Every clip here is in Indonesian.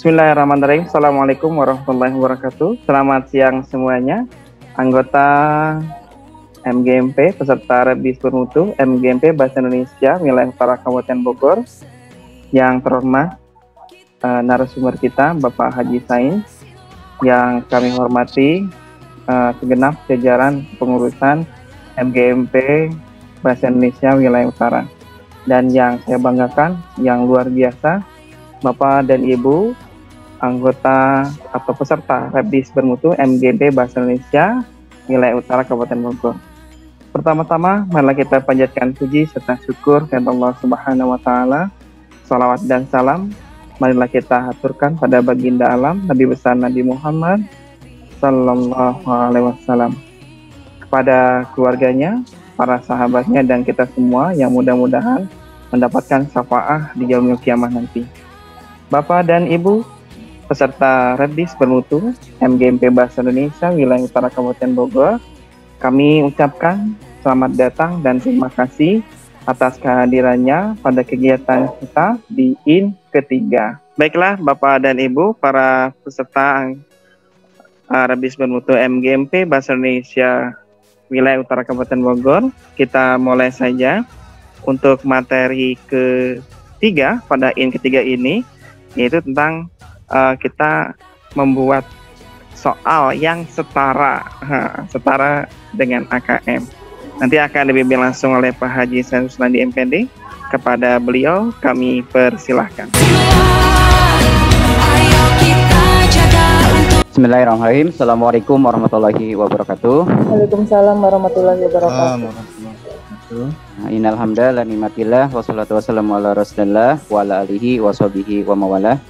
Bismillahirrahmanirrahim. Assalamualaikum warahmatullahi wabarakatuh. Selamat siang semuanya. Anggota MGMP, peserta Rebis Bermutu MGMP Bahasa Indonesia wilayah Utara Kabupaten Bogor. Yang terhormat narasumber kita Bapak Haji Sain, yang kami hormati segenap jajaran pengurusan MGMP Bahasa Indonesia wilayah Utara. Dan yang saya banggakan, yang luar biasa, Bapak dan Ibu anggota atau peserta Rebis Bermutu MGMP Bahasa Indonesia wilayah Utara Kabupaten Bogor. Pertama-tama, marilah kita panjatkan puji serta syukur kepada Allah Subhanahu wa Ta'ala. Salawat dan salam marilah kita aturkan pada baginda alam Nabi besar Nabi Muhammad Sallallahu Alaihi Wasallam, kepada keluarganya, para sahabatnya, dan kita semua yang mudah-mudahan mendapatkan syafaat di yaumil kiamah nanti. Bapak dan Ibu peserta Rebis Bermutu MGMP Bahasa Indonesia wilayah Utara Kabupaten Bogor, kami ucapkan selamat datang dan terima kasih atas kehadirannya pada kegiatan kita di IN ketiga. Baiklah Bapak dan Ibu para peserta Rebis Bermutu MGMP Bahasa Indonesia wilayah Utara Kabupaten Bogor, kita mulai saja untuk materi ketiga pada IN ketiga ini, yaitu tentang kita membuat soal yang setara dengan AKM. Nanti akan dibimbing langsung oleh Pak Haji Sain Rusnadi MPD. Kepada beliau kami persilahkan. Bismillahirrahmanirrahim. Assalamualaikum warahmatullahi wabarakatuh. Waalaikumsalam warahmatullahi wabarakatuh. Innal hamdalillah nimatillah wassalatu wassalamu ala rasulillah wa ala alihi washabihi wa mawalah.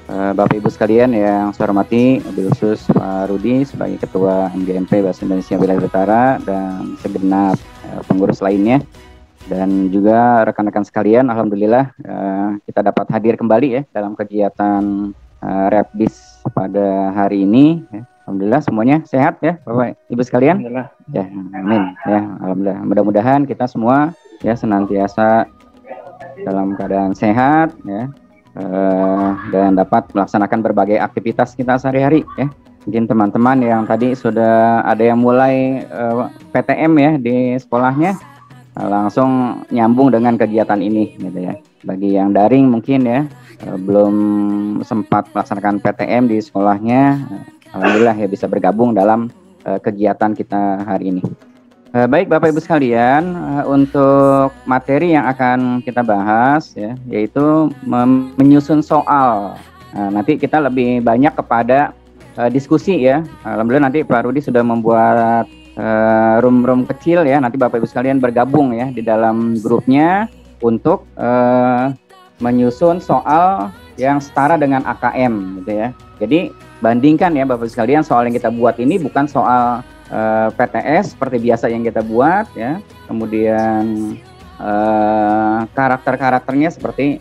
Bapak Ibu sekalian yang saya hormati, wabil khusus Pak Rudi sebagai Ketua MGMP Bahasa Indonesia Wilayah Utara dan segenap pengurus lainnya, dan juga rekan-rekan sekalian, alhamdulillah kita dapat hadir kembali ya dalam kegiatan Rebis pada hari ini. Alhamdulillah semuanya sehat ya Bapak Ibu sekalian. Alhamdulillah. Ya, amin. Ya, alhamdulillah. Mudah-mudahan kita semua ya senantiasa dalam keadaan sehat ya, dan dapat melaksanakan berbagai aktivitas kita sehari-hari ya. Mungkin teman-teman yang tadi sudah ada yang mulai PTM ya di sekolahnya, langsung nyambung dengan kegiatan ini gitu ya. Bagi yang daring mungkin ya belum sempat melaksanakan PTM di sekolahnya, alhamdulillah ya bisa bergabung dalam kegiatan kita hari ini. Baik Bapak Ibu sekalian, untuk materi yang akan kita bahas ya, yaitu menyusun soal. Nanti kita lebih banyak kepada diskusi ya. Alhamdulillah nanti Pak Rudi sudah membuat room kecil ya. Nanti Bapak Ibu sekalian bergabung ya di dalam grupnya untuk menyusun soal yang setara dengan AKM gitu ya. Jadi bandingkan ya Bapak Ibu sekalian, soal yang kita buat ini bukan soal PTS seperti biasa yang kita buat ya. Kemudian karakternya seperti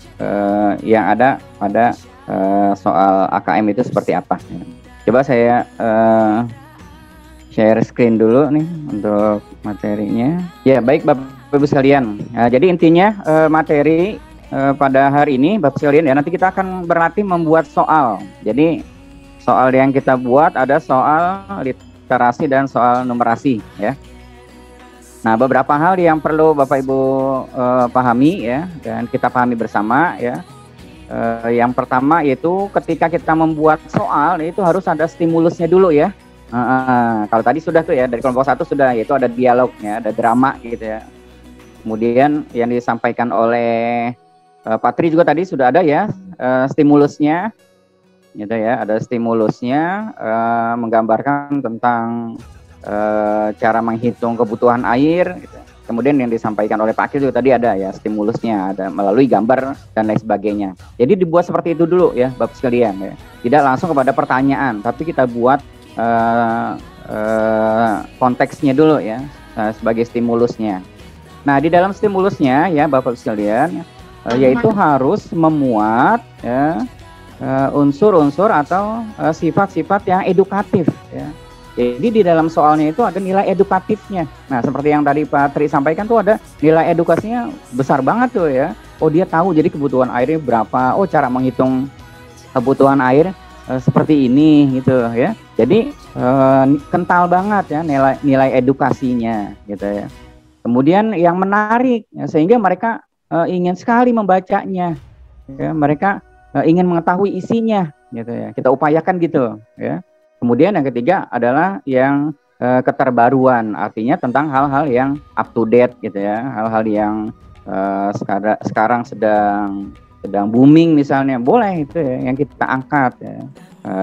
yang ada pada soal AKM itu seperti apa ya. Coba saya share screen dulu nih untuk materinya. Ya baik Bapak Ibu sekalian. Jadi intinya materi pada hari ini Bapak sekalian ya, nanti kita akan berlatih membuat soal. Jadi soal yang kita buat ada soal literasi dan soal numerasi ya. Nah, beberapa hal yang perlu Bapak Ibu pahami ya, dan kita pahami bersama ya. Yang pertama yaitu ketika kita membuat soal itu harus ada stimulusnya dulu ya. Kalau tadi sudah tuh ya, dari kelompok 1 sudah, yaitu ada dialognya, ada drama gitu ya. Kemudian yang disampaikan oleh Pak Tri juga tadi sudah ada ya, stimulusnya gitu ya, ada stimulusnya menggambarkan tentang cara menghitung kebutuhan air gitu. Kemudian yang disampaikan oleh Pak Akil juga tadi ada ya stimulusnya, ada melalui gambar dan lain sebagainya. Jadi dibuat seperti itu dulu ya Bapak sekalian ya. Tidak langsung kepada pertanyaan, tapi kita buat konteksnya dulu ya sebagai stimulusnya. Nah, di dalam stimulusnya ya Bapak sekalian, yaitu harus memuat ya unsur-unsur atau sifat-sifat yang edukatif ya. Jadi di dalam soalnya itu ada nilai edukatifnya. Nah, seperti yang tadi Pak Tri sampaikan tuh ada nilai edukasinya besar banget tuh ya. Oh, dia tahu jadi kebutuhan airnya berapa. Oh, cara menghitung kebutuhan air seperti ini gitu ya. Jadi kental banget ya nilai edukasinya gitu ya. Kemudian yang menarik ya, sehingga mereka ingin sekali membacanya ya, mereka ingin mengetahui isinya gitu ya. Kita upayakan gitu ya. Kemudian yang ketiga adalah yang keterbaruan, artinya tentang hal-hal yang up to date gitu ya, hal-hal yang sekarang sedang booming misalnya, boleh itu ya yang kita angkat ya.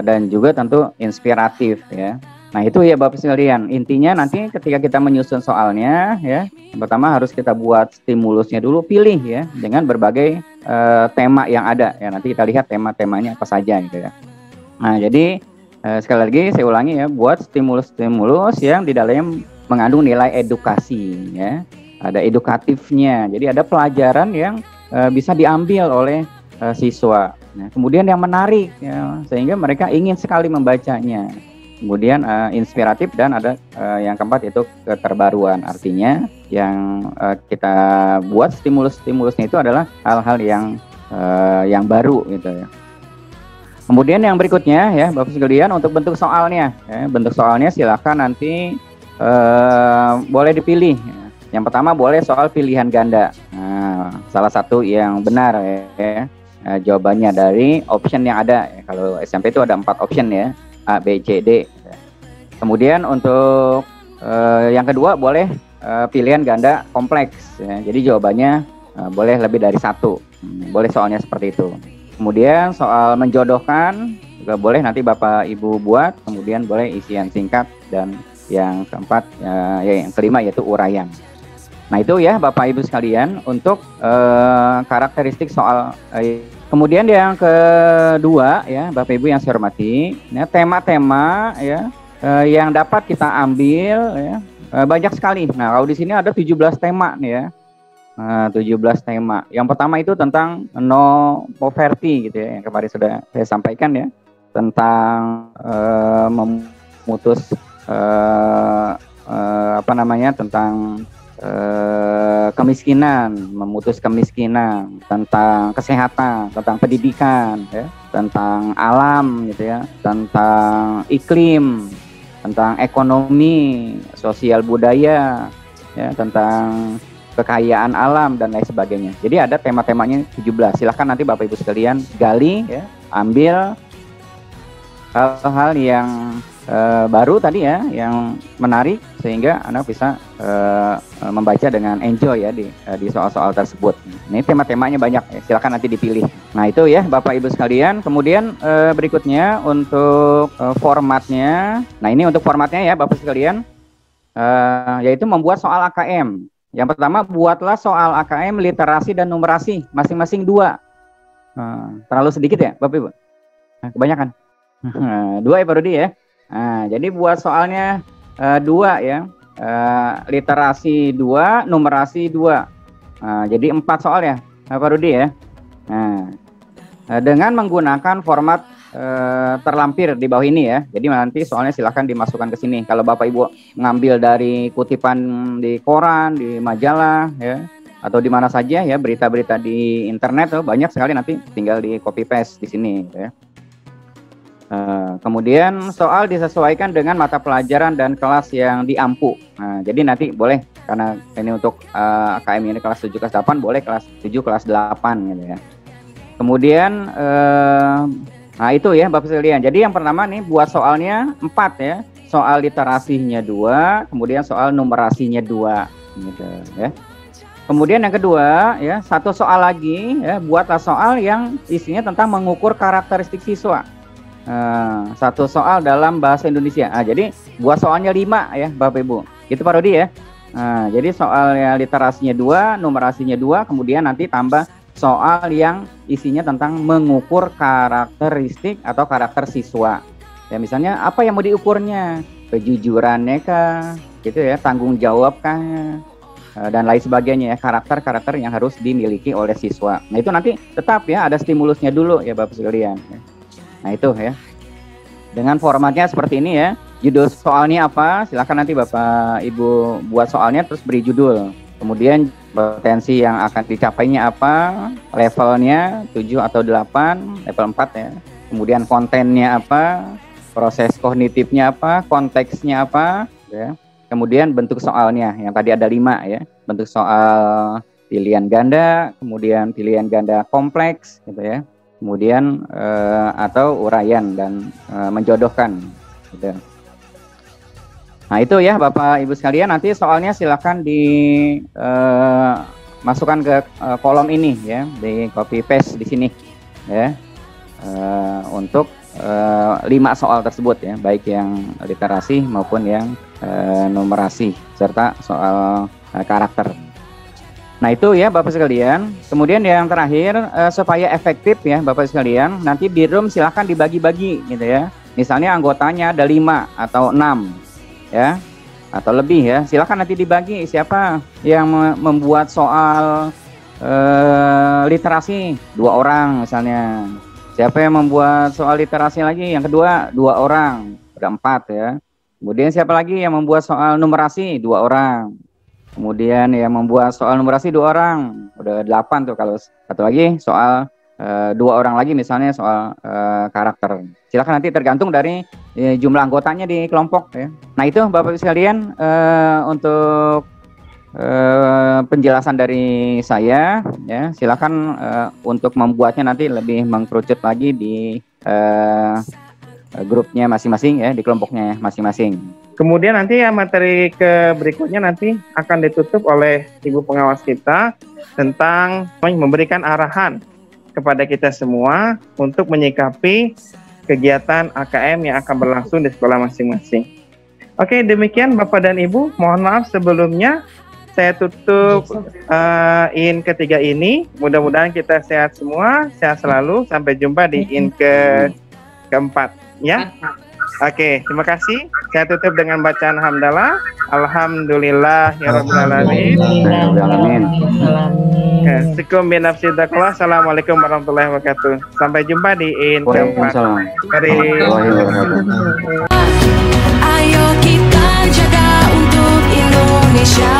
Dan juga tentu inspiratif ya. Nah itu ya Bapak sekalian, intinya nanti ketika kita menyusun soalnya ya, pertama harus kita buat stimulusnya dulu, pilih ya dengan berbagai tema yang ada ya. Nanti kita lihat tema-temanya apa saja gitu ya. Nah jadi sekali lagi saya ulangi ya, buat stimulus-stimulus yang di dalamnya mengandung nilai edukasi ya. Ada edukatifnya, jadi ada pelajaran yang bisa diambil oleh siswa. Nah, kemudian yang menarik ya, sehingga mereka ingin sekali membacanya. Kemudian inspiratif, dan ada yang keempat itu keterbaruan. Artinya yang kita buat stimulus-stimulusnya itu adalah hal-hal yang baru gitu ya. Kemudian yang berikutnya ya Bapak sekalian, untuk bentuk soalnya ya, bentuk soalnya silakan nanti boleh dipilih. Yang pertama boleh soal pilihan ganda. Nah, salah satu yang benar ya, jawabannya dari option yang ada. Kalau SMP itu ada 4 option ya, A, B, C, D. Kemudian untuk yang kedua boleh pilihan ganda kompleks. Ya. Jadi jawabannya boleh lebih dari 1. Boleh soalnya seperti itu. Kemudian soal menjodohkan juga boleh nanti Bapak Ibu buat. Kemudian boleh isian singkat, dan yang keempat yang kelima yaitu uraian. Nah itu ya Bapak Ibu sekalian untuk karakteristik soal. Kemudian yang kedua ya Bapak Ibu yang saya hormati, ya, tema-tema ya yang dapat kita ambil ya, banyak sekali. Nah kalau di sini ada 17 tema nih ya. 17 tema. Yang pertama itu tentang no poverty gitu ya, yang kemarin sudah saya sampaikan ya, tentang memutus tentang kemiskinan, memutus kemiskinan, tentang kesehatan, tentang pendidikan, ya, tentang alam, gitu ya, tentang iklim, tentang ekonomi, sosial budaya, ya, tentang kekayaan alam dan lain sebagainya. Jadi ada tema-temanya 17. Silahkan nanti Bapak Ibu sekalian gali, ya, ambil hal-hal yang baru tadi ya, yang menarik, sehingga Anda bisa membaca dengan enjoy ya di soal-soal tersebut. Ini tema-temanya banyak ya, silakan nanti dipilih. Nah itu ya Bapak Ibu sekalian. Kemudian berikutnya untuk formatnya. Nah ini untuk formatnya ya Bapak sekalian, yaitu membuat soal AKM. Yang pertama, buatlah soal AKM literasi dan numerasi masing-masing 2. Terlalu sedikit ya Bapak Ibu? Kebanyakan. 2 ya Pak Rudi ya. Nah, jadi buat soalnya 2 ya, literasi 2, numerasi 2. Jadi 4 soal ya Pak Rudi ya. Nah, dengan menggunakan format terlampir di bawah ini ya. Jadi nanti soalnya silahkan dimasukkan ke sini. Kalau Bapak Ibu ngambil dari kutipan di koran, di majalah ya, atau di mana saja ya, berita-berita di internet tuh banyak sekali, nanti tinggal di copy paste di sini ya. Kemudian soal disesuaikan dengan mata pelajaran dan kelas yang diampu. Nah, jadi nanti boleh, karena ini untuk KM ini kelas 7 kelas 8, boleh kelas 7 kelas 8 gitu ya. Kemudian nah itu ya Bapak sekalian. Jadi yang pertama nih buat soalnya 4 ya. Soal literasinya 2, kemudian soal numerasinya 2 gitu ya. Kemudian yang kedua ya, 1 soal lagi ya, buatlah soal yang isinya tentang mengukur karakteristik siswa. 1 soal dalam bahasa Indonesia. Jadi buat soalnya 5 ya Bapak Ibu. Itu Pak Rodi ya. Jadi soalnya literasinya 2, numerasinya 2, kemudian nanti tambah soal yang isinya tentang mengukur karakteristik atau karakter siswa. Ya misalnya apa yang mau diukurnya? Kejujurannya kah? Gitu ya, tanggung jawab kah? Dan lain sebagainya ya, karakter-karakter yang harus dimiliki oleh siswa. Nah itu nanti tetap ya ada stimulusnya dulu ya Bapak sekalian. Nah itu ya, dengan formatnya seperti ini ya. Judul soalnya apa, silakan nanti Bapak Ibu buat soalnya terus beri judul. Kemudian potensi yang akan dicapainya apa, levelnya 7 atau 8, level 4 ya. kemudian kontennya apa, proses kognitifnya apa, konteksnya apa, ya. Kemudian bentuk soalnya, yang tadi ada 5 ya, bentuk soal pilihan ganda, kemudian pilihan ganda kompleks, gitu ya, kemudian atau uraian dan menjodohkan, gitu. Nah itu ya Bapak Ibu sekalian, nanti soalnya silakan masukkan ke kolom ini ya, di copy paste di sini ya, untuk 5 soal tersebut ya, baik yang literasi maupun yang numerasi serta soal karakter. Nah itu ya Bapak sekalian. Kemudian yang terakhir, supaya efektif ya Bapak sekalian, nanti di room silahkan dibagi-bagi gitu ya. Misalnya anggotanya ada 5 atau 6 ya, atau lebih ya, silakan nanti dibagi siapa yang membuat soal literasi 2 orang misalnya, siapa yang membuat soal literasi lagi yang kedua 2 orang, udah 4 ya. Kemudian siapa lagi yang membuat soal numerasi 2 orang, kemudian yang membuat soal numerasi 2 orang, udah 8 tuh. Kalau satu lagi soal 2 orang lagi misalnya soal karakter. Silakan, nanti tergantung dari jumlah anggotanya di kelompok ya. Nah itu Bapak Ibu sekalian, untuk penjelasan dari saya ya. Silakan untuk membuatnya nanti lebih mengkerucut lagi di grupnya masing-masing ya, di kelompoknya masing-masing. Kemudian nanti ya materi berikutnya nanti akan ditutup oleh Ibu pengawas kita tentang memberikan arahan kepada kita semua untuk menyikapi kegiatan AKM yang akan berlangsung di sekolah masing-masing. Oke, demikian Bapak dan Ibu. Mohon maaf sebelumnya saya tutup in ketiga ini. Mudah-mudahan kita sehat semua, sehat selalu. Sampai jumpa di in keempat ya. Oke, terima kasih. Saya tutup dengan bacaan hamdalah. Alhamdulillah ya rabbil alamin. Sekum binafsi taqwa. Assalamualaikum warahmatullahi wabarakatuh. Sampai jumpa di in keempat. Ayo kita jaga untuk Indonesia.